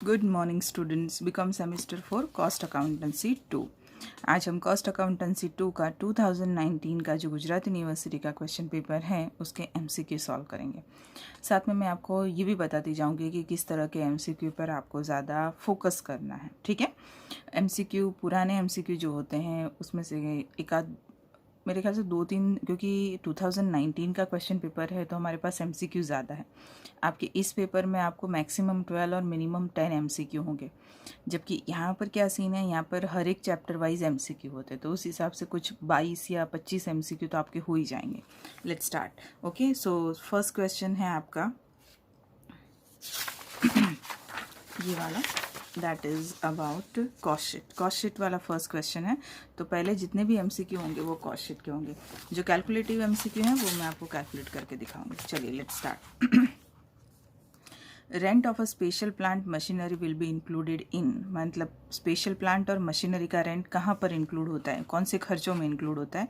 Good morning students, become semester 4 cost accountancy 2। आज हम cost accountancy 2 का 2019 का जो गुजरात यूनिवर्सिटी का क्वेश्चन पेपर है उसके एमसीक्यू सॉल्व करेंगे। साथ में मैं आपको ये भी बताती जाऊंगी कि किस तरह के एमसीक्यू पर आपको ज़्यादा फोकस करना है। ठीक है, एमसीक्यू पुराने एमसीक्यू जो होते हैं उसमें से एक आध मेरे ख्याल से 2-3, क्योंकि 2019 का क्वेश्चन पेपर है तो हमारे पास एमसीक्यू ज़्यादा है। आपके इस पेपर में आपको मैक्सिमम 12 और मिनिमम 10 एमसीक्यू होंगे, जबकि यहाँ पर क्या सीन है, यहाँ पर हर एक चैप्टर वाइज एमसीक्यू होते हैं, तो उस हिसाब से कुछ 22 या 25 एमसीक्यू तो आपके हो ही जाएंगे। Let's start. Okay, so first question है आपका ये वाला, that is about cost sheet. Cost sheet वाला फर्स्ट क्वेश्चन है। तो पहले जितने भी एमसीक्यू होंगे वो कॉस्ट शीट के होंगे। जो कैलकुलेटिव एमसीक्यू हैं वो मैं आपको कैलकुलेट करके दिखाऊंगी। चलिए let's start. Rent of a special plant machinery will be included in, मतलब स्पेशल प्लांट और मशीनरी का रेंट कहाँ पर इंक्लूड होता है, कौन से खर्चों में इंक्लूड होता है।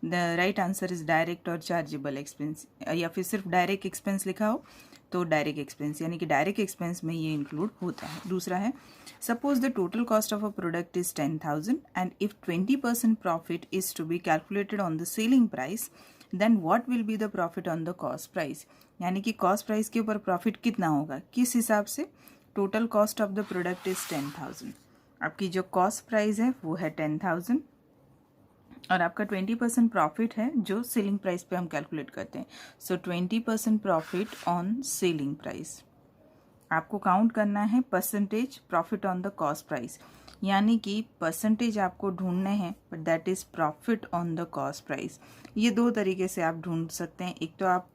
The right answer is direct और चार्जेबल एक्सपेंस, या फिर सिर्फ डायरेक्ट एक्सपेंस लिखा हो तो डायरेक्ट एक्सपेंस, यानी कि डायरेक्ट एक्सपेंस में ये इंक्लूड होता है। दूसरा है, suppose the total cost of a product is 10,000 and if 20% profit is to be calculated on the selling price, then what will be the profit on the cost price. यानी कि cost price के ऊपर profit कितना होगा, किस हिसाब से। Total cost of the product is 10,000, आपकी जो कॉस्ट प्राइस है वो है 10,000 और आपका 20% प्रॉफिट है जो सेलिंग प्राइस पे हम कैलकुलेट करते हैं। सो 20% प्रॉफिट ऑन सेलिंग प्राइस। आपको काउंट करना है percentage profit on the cost price, यानी कि परसेंटेज आपको ढूंढने हैं, but that is profit on the cost price. ये दो तरीके से आप ढूंढ सकते हैं। एक तो आप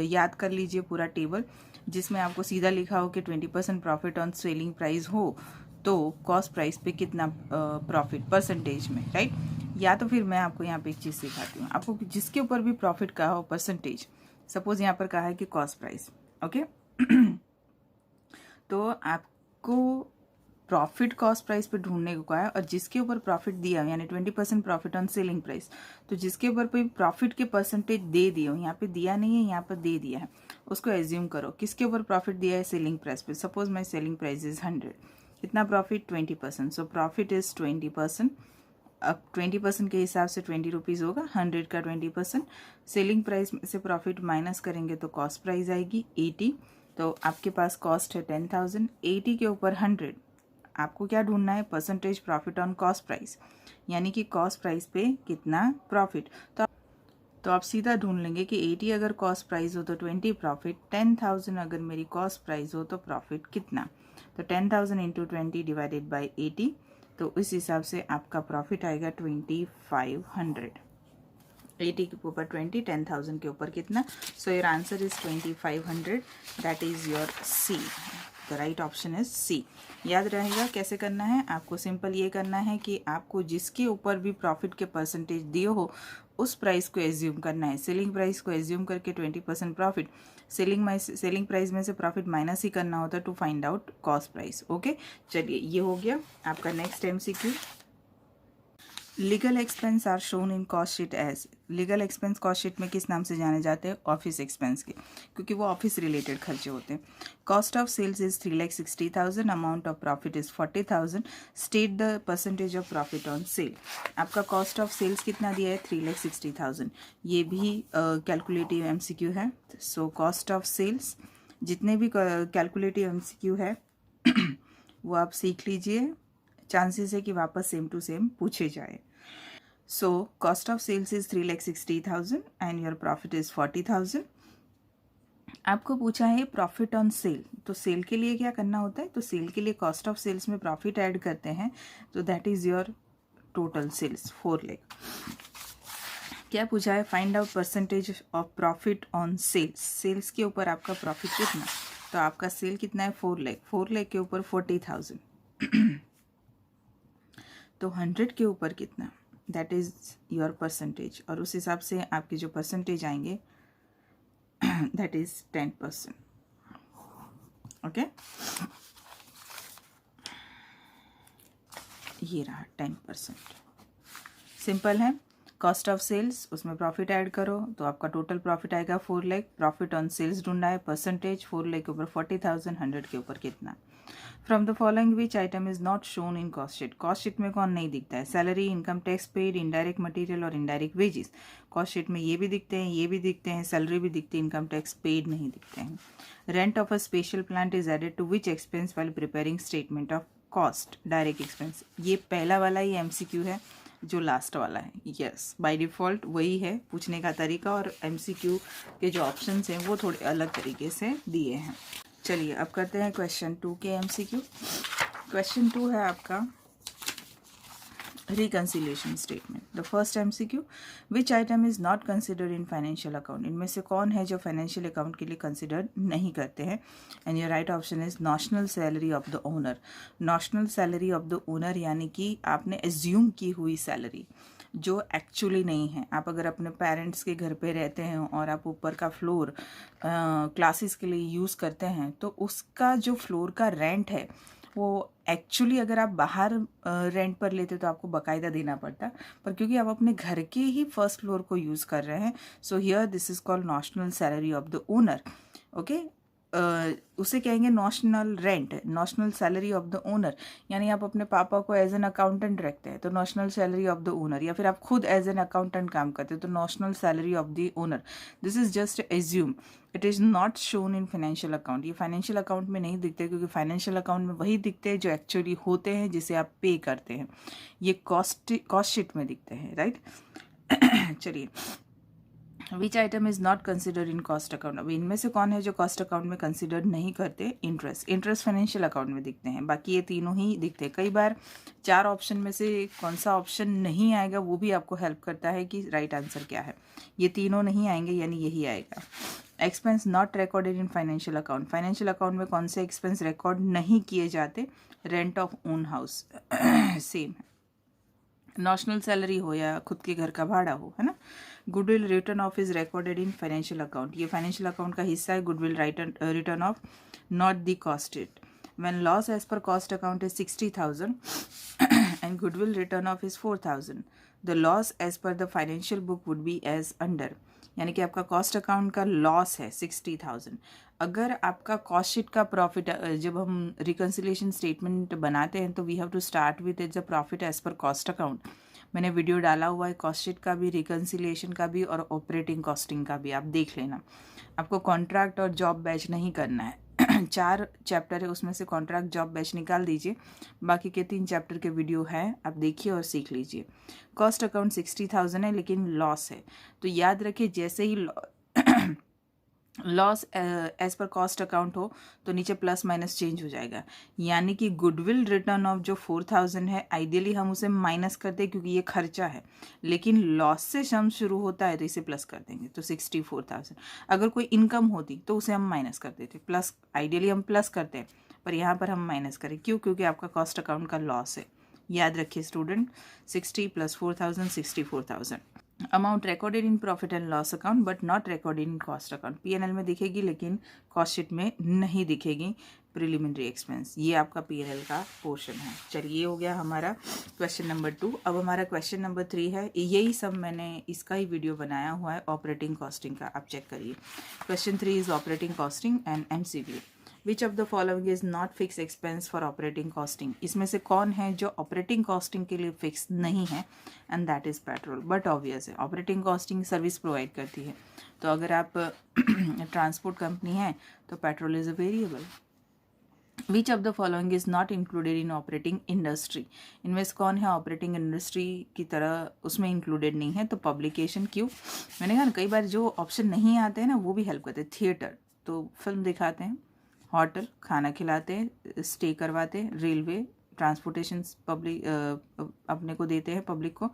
याद कर लीजिए पूरा टेबल, जिसमें आपको सीधा लिखा हो कि 20% प्रॉफिट ऑन सेलिंग प्राइस हो तो कॉस्ट प्राइस पे कितना प्रॉफिट परसेंटेज में, राइट। या तो फिर मैं आपको यहाँ पे एक चीज़ सिखाती हूँ, आपको जिसके ऊपर भी प्रॉफिट कहा हो परसेंटेज, सपोज यहाँ पर कहा है कि कॉस्ट प्राइस, ओके तो आपको प्रॉफिट कॉस्ट प्राइस पे ढूंढने को कहा है, और जिसके ऊपर प्रॉफिट दिया हो यानी 20% प्रॉफिट ऑन सेलिंग प्राइस, तो जिसके ऊपर कोई प्रॉफिट के परसेंटेज दे दिए हो, यहाँ पे दिया नहीं है, यहाँ पर दे दिया है, उसको एज्यूम करो किसके ऊपर प्रॉफिट दिया है, सेलिंग प्राइस पे। Suppose my selling price is 100, कितना प्रॉफिट 20%, सो प्रॉफिट इज 20%। अब 20% के हिसाब से 20 रुपीज़ होगा, 100 का 20%, सेलिंग प्राइस से प्रॉफिट माइनस करेंगे तो कॉस्ट प्राइस आएगी 80। तो आपके पास कॉस्ट है 10,000, 80 के ऊपर 100, आपको क्या ढूंढना है, percentage profit on cost price, यानी कि कॉस्ट प्राइस पे कितना प्रॉफिट। तो आप सीधा ढूंढ लेंगे कि 80 अगर कॉस्ट प्राइस हो तो 20 प्रॉफिट, 10,000 अगर मेरी कॉस्ट प्राइस हो तो प्रॉफिट कितना। तो 10,000 इंटू 20 डिवाइडेड बाई 80, तो इस हिसाब से आपका प्रॉफिट आएगा 2500। 80 के ऊपर 20, 10,000 के ऊपर कितना। So your answer is 2500, that is your C. The right option is C. याद रहेगा कैसे करना है, आपको सिंपल ये करना है कि आपको जिसके ऊपर भी प्रॉफिट के परसेंटेज दिए हो उस प्राइस को एज्यूम करना है। सेलिंग प्राइस को एज्यूम करके 20% प्रॉफिट, सेलिंग प्राइस में से प्रॉफिट माइनस ही करना होता है to find out cost price. Okay, चलिए ये हो गया आपका next MCQ. Legal expense are shown in cost sheet as, legal expense cost sheet में किस नाम से जाने जाते हैं, ऑफिस एक्सपेंस के, क्योंकि वो ऑफिस रिलेटेड खर्चे होते हैं। Cost of sales is 3,60,000, amount of profit is 40,000, state the percentage of profit on sale. आपका कॉस्ट ऑफ सेल्स कितना दिया है, 3,60,000, ये भी कैलकुलेटिव एमसीक्यू है। सो कॉस्ट ऑफ सेल्स, जितने भी कैलकुलेटिव एमसीक्यू है वो आप सीख लीजिए, चांसेस है कि वापस सेम टू सेम पूछे जाए। So cost of sales is 3,60,000 and your profit is 40,000. आपको पूछा है प्रॉफिट ऑन सेल, तो सेल के लिए क्या करना होता है, तो सेल के लिए कॉस्ट ऑफ सेल्स में प्रॉफिट ऐड करते हैं, तो that is your total sales 4 lakh. क्या पूछा है, find out percentage of profit on sales, sales के ऊपर आपका प्रॉफिट कितना, तो आपका सेल कितना है 4 लाख, 4 लाख के ऊपर 40,000 तो 100 के ऊपर कितना, दैट इज योर परसेंटेज, और उस हिसाब से आपके जो परसेंटेज आएंगे दैट इज 10%। ओके, ये रहा 10%। सिंपल है, कॉस्ट ऑफ सेल्स उसमें प्रॉफिट ऐड करो तो आपका टोटल प्रॉफिट आएगा 4 लाख। प्रॉफिट ऑन सेल्स ढूंढना है, परसेंटेज 4 लाख के ऊपर 40,000, 100 के ऊपर कितना। From the following which item is not shown in cost sheet. Cost sheet में कौन नहीं दिखता है? Salary, income tax paid, indirect material और इनडायरेक्ट वेजेस। कॉस्ट शीट में ये भी दिखते हैं, ये भी दिखते हैं, सैलरी भी दिखती है, इनकम टैक्स पेड नहीं दिखते हैं। Rent of a special plant is added to which expense while preparing statement of cost, direct expense. ये पहला वाला ही MCQ है, जो लास्ट वाला है। यस, बाय डिफ़ॉल्ट वही है पूछने का तरीका, और MCQ के जो ऑप्शंस हैं वो थोड़े अलग तरीके से दिए हैं। चलिए अब करते हैं क्वेश्चन 2 के MCQ। क्वेश्चन 2 है आपका reconciliation statement. The first MCQ, which item is not considered in financial account. इनमें से कौन है जो फाइनेंशियल अकाउंट के लिए कंसिडर नहीं करते हैं? And your right option is notional salary of the owner. Notional salary of the owner यानी कि आपने एज्यूम की हुई सैलरी जो एक्चुअली नहीं है। आप अगर अपने पेरेंट्स के घर पे रहते हैं और आप ऊपर का फ्लोर क्लासेस के लिए यूज़ करते हैं, तो उसका जो फ्लोर का रेंट है वो एक्चुअली अगर आप बाहर रेंट पर लेते तो आपको बाकायदा देना पड़ता, पर क्योंकि आप अपने घर के ही फर्स्ट फ्लोर को यूज़ कर रहे हैं, so here this is called notional salary of the owner. Okay, उसे कहेंगे notional rent, notional salary of the owner. यानी आप अपने पापा को एज एन अकाउंटेंट रखते हैं तो notional salary of the owner, या फिर आप खुद एज एन अकाउंटेंट काम करते हैं तो notional salary of the owner. This is just assume, it is not shown in financial account. ये फाइनेंशियल अकाउंट में नहीं दिखते, क्योंकि फाइनेंशियल अकाउंट में वही दिखते हैं जो एक्चुअली होते हैं, जिसे आप पे करते हैं। ये कॉस्ट शीट में दिखते हैं, राइट। चलिए, विच item is not considered in cost account. अब इनमें से कौन है जो कॉस्ट अकाउंट में कंसिडर नहीं करते? इंटरेस्ट। इंटरेस्ट फाइनेंशियल अकाउंट में दिखते हैं, बाकी ये तीनों ही दिखते हैं। कई बार 4 ऑप्शन में से कौन सा ऑप्शन नहीं आएगा वो भी आपको हेल्प करता है कि राइट आंसर क्या है। ये तीनों नहीं आएंगे, यानी यही आएगा। Expense not recorded in financial account. Financial account में कौन से एक्सपेंस रिकॉर्ड नहीं किए जाते? Rent of own house same है, नॉशनल सैलरी हो या खुद के घर का भाड़ा हो, है ना। Goodwill return off is recorded in financial account. ये फाइनेंशियल अकाउंट का हिस्सा है, goodwill return off, not the cost it. When loss as per cost account is 60,000 and goodwill return off is 4,000, the loss as per the financial book would be as under. यानी कि आपका cost account का loss है 60,000। अगर आपका cost sheet का profit, जब हम रिकन्सिलिएशन स्टेटमेंट बनाते हैं तो we have to start with its a profit as per cost account. मैंने वीडियो डाला हुआ है कॉस्ट शीट का भी, रिकन्सिलिएशन का भी और ऑपरेटिंग कॉस्टिंग का भी, आप देख लेना। आपको कॉन्ट्रैक्ट और जॉब बैच नहीं करना है। 4 चैप्टर है, उसमें से कॉन्ट्रैक्ट जॉब बैच निकाल दीजिए, बाकी के 3 चैप्टर के वीडियो हैं, आप देखिए और सीख लीजिए। कॉस्ट अकाउंट 60,000 है लेकिन लॉस है, तो याद रखिए जैसे ही loss as per cost account हो तो नीचे प्लस माइनस चेंज हो जाएगा। यानी कि गुडविल रिटर्न ऑफ जो 4,000 है, आइडियली हम उसे माइनस करते हैं क्योंकि ये खर्चा है, लेकिन लॉस से सम शुरू होता है तो इसे प्लस कर देंगे, तो 64,000। अगर कोई इनकम होती तो उसे हम माइनस कर देते, प्लस आइडियली हम प्लस करते हैं, पर यहाँ पर हम माइनस करें। क्यों? क्योंकि आपका कॉस्ट अकाउंट का लॉस है। याद रखिए student, 60 + 4,000 64,000। Amount recorded in profit and loss account but not recorded in cost account. P&L में दिखेगी लेकिन कॉस्ट शीट में नहीं दिखेगी। प्रिलिमिनरी एक्सपेंस, ये आपका P&L का पोर्शन है। चलिए, ये हो गया हमारा क्वेश्चन नंबर 2। अब हमारा क्वेश्चन नंबर 3 है, यही सब मैंने इसका ही वीडियो बनाया हुआ है ऑपरेटिंग कॉस्टिंग का, आप चेक करिए। Question 3 is operating costing and MCQ। Which of the following is not fix expense for operating costing. इसमें से कौन है जो ऑपरेटिंग कॉस्टिंग के लिए फिक्स नहीं है? And that is petrol. But obvious है, ऑपरेटिंग कॉस्टिंग सर्विस प्रोवाइड करती है, तो अगर आप ट्रांसपोर्ट कंपनी है तो petrol is a variable. Which of the following is not included in operating industry. इनमें से कौन है ऑपरेटिंग इंडस्ट्री की तरह उसमें इंक्लूडेड नहीं है? तो पब्लिकेशन। क्यों? मैंने कहा ना, कई बार जो ऑप्शन नहीं आते हैं ना वो भी हेल्प करते हैं। थिएटर तो फिल्म दिखाते हैं, होटल खाना खिलाते हैं, स्टे करवाते हैं, रेलवे ट्रांसपोर्टेशन पब्लिक अपने को देते हैं पब्लिक को।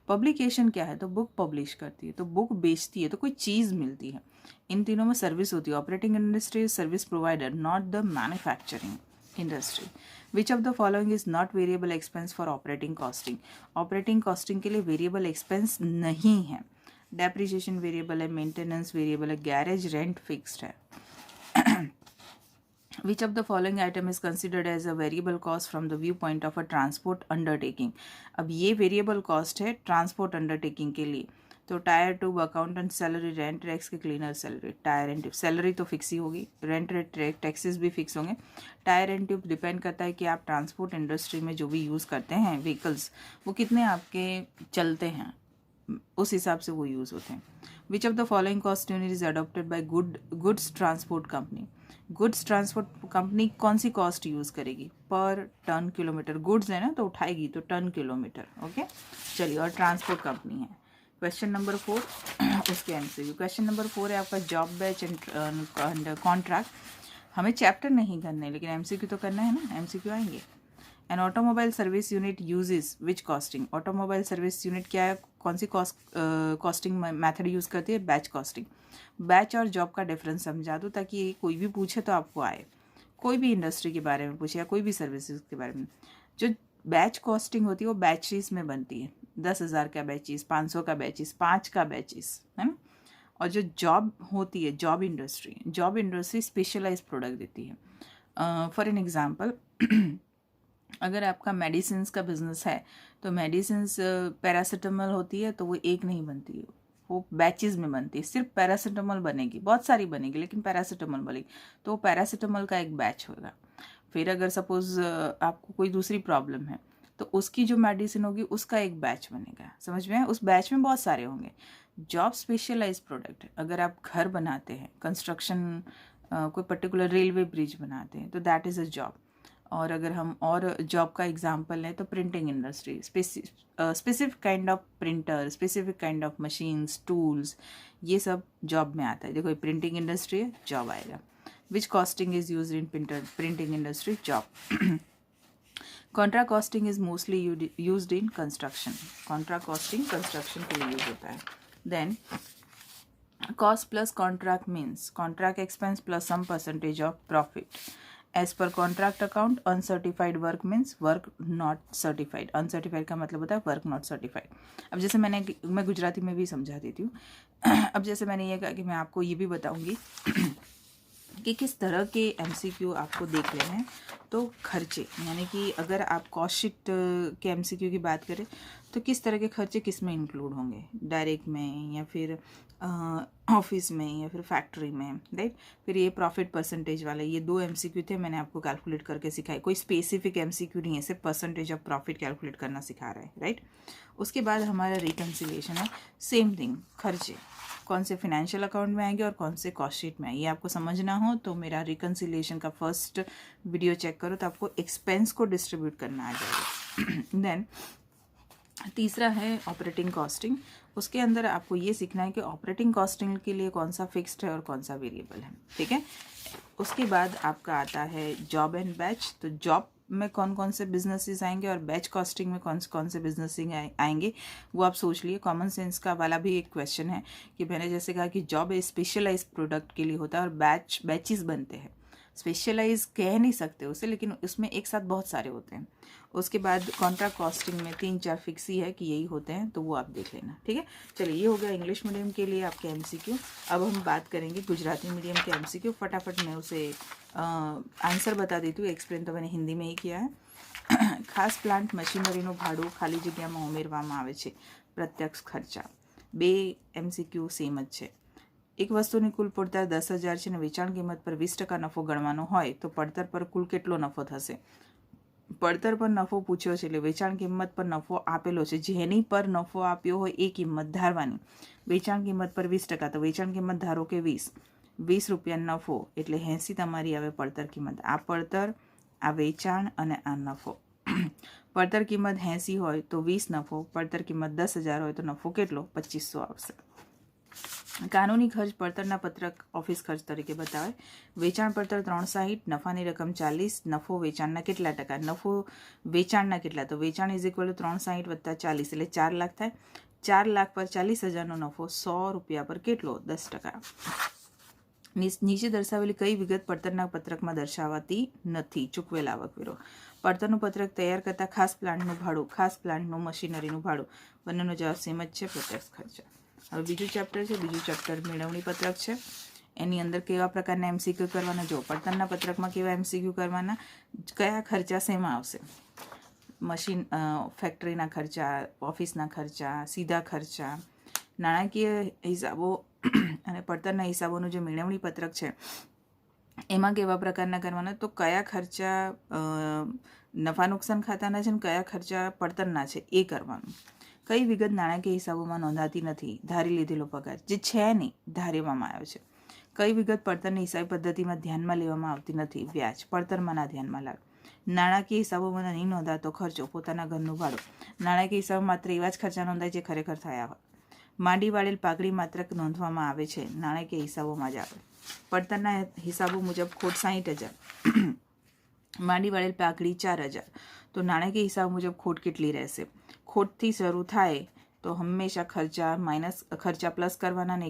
पब्लिकेशन क्या है? तो बुक पब्लिश करती है, तो बुक बेचती है, तो कोई चीज़ मिलती है। इन तीनों में सर्विस होती है। Operating industry service provider, not the manufacturing industry. Which of the following is not variable expense for operating costing. Operating costing के लिए वेरिएबल एक्सपेंस नहीं है। डेप्रिसिएशन वेरिएबल है, मेंटेनेंस वेरिएबल है, गैरेज रेंट फिक्स्ड है। Which of the following item is considered as a variable cost from the viewpoint of a transport undertaking? अब ये variable cost है transport undertaking के लिए, तो tyre tube, accountant salary, rent tax के cleaner salary, tyre and tube salary तो fix ही होगी, रेंट टैक्सेस भी फिक्स होंगे। टायर एंड ट्यूब डिपेंड करता है कि आप ट्रांसपोर्ट इंडस्ट्री में जो भी यूज़ करते हैं व्हीकल्स, वो कितने आपके चलते हैं, उस हिसाब से वो यूज़ होते हैं। Which of the following cost unit is adopted by goods transport company. Goods transport company कौन सी कॉस्ट यूज़ करेगी? पर टन किलोमीटर, गुड्स है ना तो उठाएगी तो टन किलोमीटर। ओके चलिए, और ट्रांसपोर्ट कंपनी है। क्वेश्चन नंबर 4 उसके एमसीक्यू। क्वेश्चन नंबर 4 है आपका जॉब बैच एंड कॉन्ट्रैक्ट। हमें चैप्टर नहीं करने, लेकिन एमसीक्यू तो करना है ना, एमसीक्यू आएंगे। An automobile service unit uses which costing. Automobile service unit क्या है, कौन सी कॉस्टिंग मेथड यूज़ करती है? Batch costing. बैच और जॉब का डिफरेंस समझा दूँ ताकि कोई भी पूछे तो आपको आए, कोई भी इंडस्ट्री के बारे में पूछे या कोई भी सर्विसेज के बारे में। जो बैच कॉस्टिंग होती है वो बैचेस में बनती है, 10,000 का बैचेस, 500 का बैचेस, 5 का बैचेस, है ना। और जो जॉब होती है, जॉब इंडस्ट्री स्पेशलाइज प्रोडक्ट देती है। फॉर एन एग्जांपल अगर आपका मेडिसिन्स का बिजनेस है तो मेडिसिन्स पैरासीटामोल होती है तो वो एक नहीं बनती है, वो बैचेस में बनती है। सिर्फ पैरासीटामोल बनेगी, बहुत सारी बनेगी लेकिन पैरासीटामोल बनेगी, तो वो पैरासीटामोल का एक बैच होगा। फिर अगर सपोज आपको कोई दूसरी प्रॉब्लम है तो उसकी जो मेडिसिन होगी उसका एक बैच बनेगा, समझ में है। उस बैच में बहुत सारे होंगे। जॉब स्पेशलाइज प्रोडक्ट है, अगर आप घर बनाते हैं, कंस्ट्रक्शन, कोई पर्टिकुलर रेलवे ब्रिज बनाते हैं तो दैट इज़ अ जॉब। और अगर हम और जॉब का एग्जांपल लें तो printing industry, specific kind of printer, specific kind of machines, tools, ये सब जॉब में आता है। देखो ये प्रिंटिंग इंडस्ट्री है, जॉब आएगा। Which costing is use in printing industry? Job. Contract costing is mostly used in construction. Contract costing construction के लिए यूज होता है। Then cost plus contract means contract expense plus some percentage of profit. As per contract account uncertified work means work not certified. Uncertified का मतलब होता है work not certified. अब जैसे मैं गुजराती में भी समझा देती हूँ। अब जैसे मैंने ये कहा कि मैं आपको ये भी बताऊंगी कि किस तरह के एमसीक्यू आपको देख लेने हैं। तो खर्चे, यानी कि अगर आप कॉस्ट शीट के एमसीक्यू की बात करें तो किस तरह के खर्चे किस में इंक्लूड होंगे, डायरेक्ट में या फिर ऑफिस में या फिर फैक्ट्री में, राइट। फिर ये प्रॉफिट परसेंटेज वाले, ये 2 एमसीक्यू थे, मैंने आपको कैलकुलेट करके सिखाए। कोई स्पेसिफिक एमसीक्यू नहीं है, सिर्फ परसेंटेज ऑफ प्रॉफिट कैलकुलेट करना सिखा रहा है, राइट। उसके बाद हमारा रिकन्सिलिएशन है, सेम थिंग। खर्चे कौन से फाइनेंशियल अकाउंट में आएंगे और कौन से कॉस्ट शीट में आएंगे, ये आपको समझना हो तो मेरा रिकन्सिलिएशन का फर्स्ट वीडियो चेक करो, तो आपको एक्सपेंस को डिस्ट्रीब्यूट करना आ जाएगा। देन तीसरा है ऑपरेटिंग कॉस्टिंग। उसके अंदर आपको ये सीखना है कि ऑपरेटिंग कॉस्टिंग के लिए कौन सा फिक्स्ड है और कौन सा वेरिएबल है, ठीक है। उसके बाद आपका आता है जॉब एंड बैच। तो जॉब में कौन कौन से बिजनेसेस आएंगे और बैच कॉस्टिंग में कौन से बिजनेसिंग आएंगे, वो आप सोच लिए। कॉमन सेंस का वाला भी एक क्वेश्चन है कि मैंने जैसे कहा कि जॉब स्पेशलाइज प्रोडक्ट के लिए होता है और बैचेस बनते हैं। स्पेशलाइज कह नहीं सकते उसे, लेकिन उसमें एक साथ बहुत सारे होते हैं। उसके बाद कॉन्ट्रैक्ट कॉस्टिंग में 3-4 फिक्स ही है कि यही होते हैं, तो वो आप देख लेना, ठीक है। चलिए, ये हो गया इंग्लिश मीडियम के लिए आपके एमसीक्यू। अब हम बात करेंगे गुजराती मीडियम के एमसीक्यू। फटाफट मैं उसे आंसर बता देती हूँ, एक्सप्लेन तो मैंने हिंदी में ही किया है। खास प्लांट मशीनरीનું ભાડું ખાલી જગ્યામાં ઉમેરવામાં આવે છે, પ્રત્યક્ષ ખર્ચા। 2 એમસીક્યુ સેમ જ છે। એક વસ્તુની કુલ પડતર 10,000 છે અને વેચાણ કિંમત પર 20% નફો ગણવાનો હોય તો પડતર પર કુલ કેટલો નફો થશે? પડતર પર નફો પૂછ્યો છે એટલે વેચાણ કિંમત પર નફો આપેલો છે, જેની પર નફો આપ્યો હોય એ કિંમત ધારવાની। વેચાણ કિંમત પર 20%, તો વેચાણ કિંમત ધારો કે 20 રૂપિયા નફો એટલે 80 તમારી આવે પડતર કિંમત। આ પડતર, આ વેચાણ અને આ નફો। પડતર કિંમત 80 હોય તો 20 નફો, પડતર કિંમત 10,000 હોય તો નફો કેટલો? 2500 આવશે। કાનૂની ખર્ચ પડતરના પત્રક ઓફિસ ખર્ચ તરીકે બતાવે। વેચાણ પડતર 360, નફાની રકમ 40, નફો વેચાણના કેટલા ટકા? નફો વેચાણના કેટલા? તો વેચાણ ઇઝ ઇક્વલ ટુ 360 વત્તા 40 એટલે 4 લાખ થાય। 4 લાખ પર 40,000નો નફો 100 રૂપિયા પર કેટલો? 10%। નીચે દર્શાવેલી કઈ વિગત પડતરના પત્રકમાં દર્શાવાતી નથી? ચૂકવેલ આવકવેરો। પડતરનું પત્રક તૈયાર કરતા ખાસ પ્લાન્ટનું ભાડું, ખાસ પ્લાન્ટનું મશીનરીનું ભાડું, બંનેનો જવાબ સેમ જ છે, પ્રત્યક્ષ ખર્ચા। હવે બીજું ચેપ્ટર છે, બીજું ચેપ્ટર મેળવણી પત્રક છે। એની અંદર કેવા પ્રકારના એમસીક્યુ કરવાના? જો પડતરના પત્રકમાં કેવા એમસીક્યુ કરવાના, કયા ખર્ચા શેમાં આવશે? મશીન, ફેક્ટરીના ખર્ચા, ઓફિસના ખર્ચા, સીધા ખર્ચા, નાણાકીય હિસાબો અને પડતરના હિસાબોનું જે મેળવણી પત્રક છે એમાં કેવા પ્રકારના કરવાના, તો કયા ખર્ચા નફા નુકસાન ખાતાના છે ને કયા ખર્ચા પડતરના છે એ કરવાનું. કઈ વિગત નાણાકીય હિસાબોમાં નોંધાતી નથી, ધારી લીધેલો પગાર જે છે નહીં ધારવામાં આવ્યો છે. કઈ વિગત પડતરની હિસાબી પદ્ધતિમાં ધ્યાનમાં લેવામાં આવતી નથી, વ્યાજ પડતરમાં ના ધ્યાનમાં લાવે. નાણાકીય હિસાબોમાં નહીં નોંધાતો ખર્ચો, પોતાના ઘરનું ભાડું. નાણાકીય હિસાબો માત્ર એવા જ ખર્ચા નોંધાય જે ખરેખર થયા હોય. માંડી વાળેલ પાઘડી માત્ર નોંધવામાં આવે છે, નાણાકીય હિસાબોમાં જ આવે. પડતરના હિસાબો મુજબ ખોટ 60,000, માંડી વાળેલ પાઘડી 4,000, તો નાણાકીય હિસાબ મુજબ ખોટ કેટલી રહેશે? ખોટથી શરૂ થાય તો હંમેશા ખર્ચા પ્લસ કરવાના ને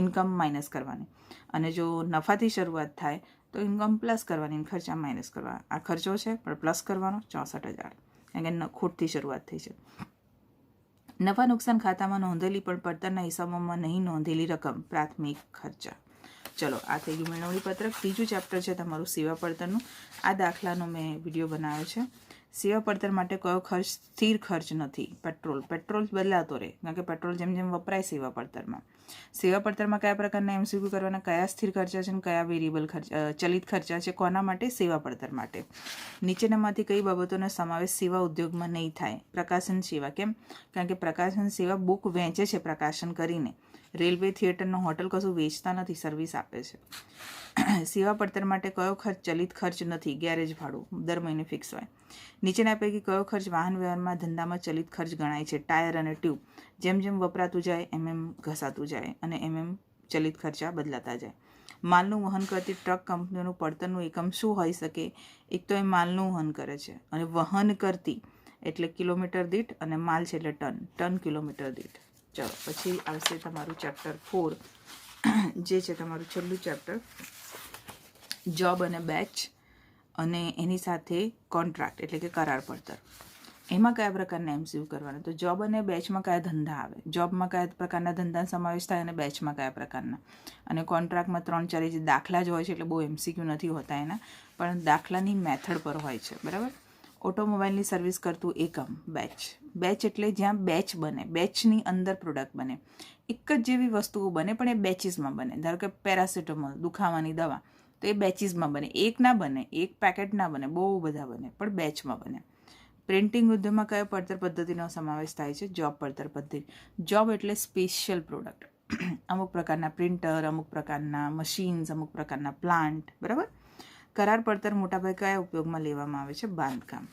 ઇન્કમ માઇનસ કરવાની, અને જો નફાથી શરૂઆત થાય તો ઇન્કમ પ્લસ કરવાની, ખર્ચા માઇનસ કરવા. આ ખર્ચો છે પણ પ્લસ કરવાનો 64,000, કારણ કે ખોટથી શરૂઆત થઈ છે. નફા નુકસાન ખાતામાં નોંધેલી પણ પડતરના હિસાબોમાં નહીં નોંધેલી રકમ, પ્રાથમિક ખર્ચા. ચલો, આ થઈ ગયું મેળવણી પત્રક. ત્રીજું ચેપ્ટર છે તમારું સેવા પડતરનું. આ દાખલાનો મેં વિડીયો બનાવ્યો છે. સેવા પડતર માટે કયો ખર્ચ સ્થિર ખર્ચ નથી? પેટ્રોલ બદલાતો રહે, કારણ કે પેટ્રોલ જેમ જેમ વપરાય સેવા પડતરમાં. સેવા પડતરમાં કયા પ્રકારના એમસીક્યુ કરવાના, કયા સ્થિર ખર્ચા છે અને કયા વેરિયેબલ ચલિત ખર્ચા છે, કોના માટે? સેવા પડતર માટે. નીચેનામાંથી કઈ બાબતોનો સમાવેશ સેવા ઉદ્યોગમાં નહીં થાય? પ્રકાશન સેવા. કેમ? કારણ કે પ્રકાશન સેવા બુક વેચે છે પ્રકાશન કરીને. રેલવે, થિયેટરનો, હોટલ કશું વેચતા નથી, સર્વિસ આપે છે. સેવા પડતર માટે કયો ખર્ચ ચલિત ખર્ચ નથી? ગેરેજ ભાડું દર મહિને ફિક્સ હોય. નીચેના પૈકી કયો ખર્ચ વાહન વ્યવહારમાં ધંધામાં ચલિત ખર્ચ ગણાય છે? ટાયર અને ટ્યુબ. જેમ જેમ વપરાતું જાય એમ ઘસાતું જાય અને એમ ચલિત ખર્ચા બદલાતા જાય. માલનું વહન કરતી ટ્રક કંપનીઓનું પડતરનું એકમ શું હોઈ શકે? એક તો એ માલનું વહન કરે છે, અને વહન કરતી એટલે કિલોમીટર દીઠ, અને માલ છે એટલે ટન કિલોમીટર દીઠ. ચલો, પછી આવશે તમારું ચેપ્ટર 4, જે છે તમારું છેલ્લું ચેપ્ટર, જોબ અને બેચ અને એની સાથે કોન્ટ્રાક્ટ એટલે કે કરાર પડતર. એમાં કયા પ્રકારના એમસીક્યુ કરવાના? તો જોબ અને બેચમાં કયા ધંધા આવે, જોબમાં કયા પ્રકારના ધંધાનો સમાવેશ થાય અને બેચમાં કયા પ્રકારના, અને કોન્ટ્રાક્ટમાં 3-4 જે દાખલા જ હોય છે, એટલે બહુ એમસીક્યુ નથી હોતા એના, પણ દાખલાની મેથડ પર હોય છે, બરાબર. ઓટોમોબાઈલની સર્વિસ કરતું એકમ, બેચ એટલે જ્યાં બેચ બને, બેચની અંદર પ્રોડક્ટ બને. એક જ જેવી વસ્તુઓ બને પણ એ બેચીસમાં બને. ધારો કે પેરાસિટામોલ, દુખાવાની દવા, તો એ બેચીસમાં બને, એક ના બને, એક પેકેટ ના બને, બહુ બધા બને, પણ બેચમાં બને. પ્રિન્ટિંગ ઉદ્યોગમાં કયો પડતર પદ્ધતિનો સમાવેશ થાય છે? જોબ પડતર પદ્ધતિ. જોબ એટલે સ્પેશિયલ પ્રોડક્ટ, અમુક પ્રકારના પ્રિન્ટર, અમુક પ્રકારના મશીન્સ, અમુક પ્રકારના પ્લાન્ટ, બરાબર. કરાર પડતર મોટાભાગે કયા ઉપયોગમાં લેવામાં આવે છે? બાંધકામ.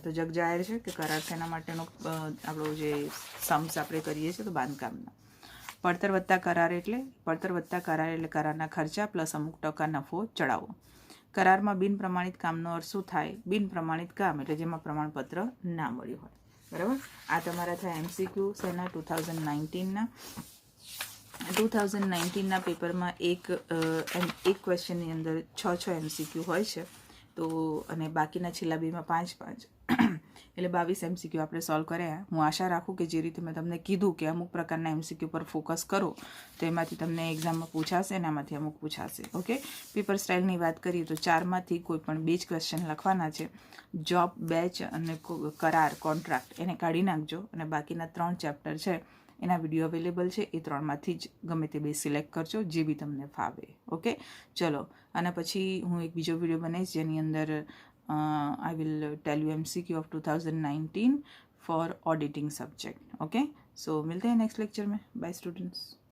તો જગ જાહેર છે કે કરાર તેના માટેનો આપણો જે સમ્સ આપણે કરીએ છીએ તો બાંધકામના. પડતર વત્તા કરાર એટલે કરારના ખર્ચા પ્લસ અમુક ટકા નફો ચડાવવો. કરારમાં બિન પ્રમાણિત કામનો અર્થ શું થાય? બિન પ્રમાણિત કામ એટલે જેમાં પ્રમાણપત્ર ના મળ્યું હોય, બરાબર. આ તમારા થયા એમસીક્યુ સેના 2019ના પેપરમાં એક ક્વેશ્ચનની અંદર 6 એમસીક્યુ હોય છે, તો અને બાકીના છેલ્લા બેમાં 5 એટલે 22 એમસીક્યુ આપણે સોલ્વ કર્યા. હું આશા રાખું કે જે રીતે મેં તમને કીધું કે અમુક પ્રકારના એમસીક્યુ પર ફોકસ કરો તો એમાંથી તમને એક્ઝામમાં પૂછાશે અને આમાંથી અમુક પૂછાશે. ઓકે, પેપર સ્ટાઇલની વાત કરીએ તો 4માંથી કોઈ પણ 2 જ ક્વેશ્ચન લખવાના છે. જોબ, બેચ અને કરાર, કોન્ટ્રાક્ટ એને કાઢી નાખજો, અને બાકીના 3 ચેપ્ટર છે એના વિડીયો અવેલેબલ છે, એ 3માંથી જ ગમે તે 2 સિલેક્ટ કરજો, જે બી તમને ફાવે. ઓકે, ચલો. અને પછી હું એક બીજો વિડીયો બનાવીશ જેની અંદર I will tell you MCQ of 2019 for auditing subject. Okay, so मिलते हैं नेक्स्ट लेक्चर में. Bye students.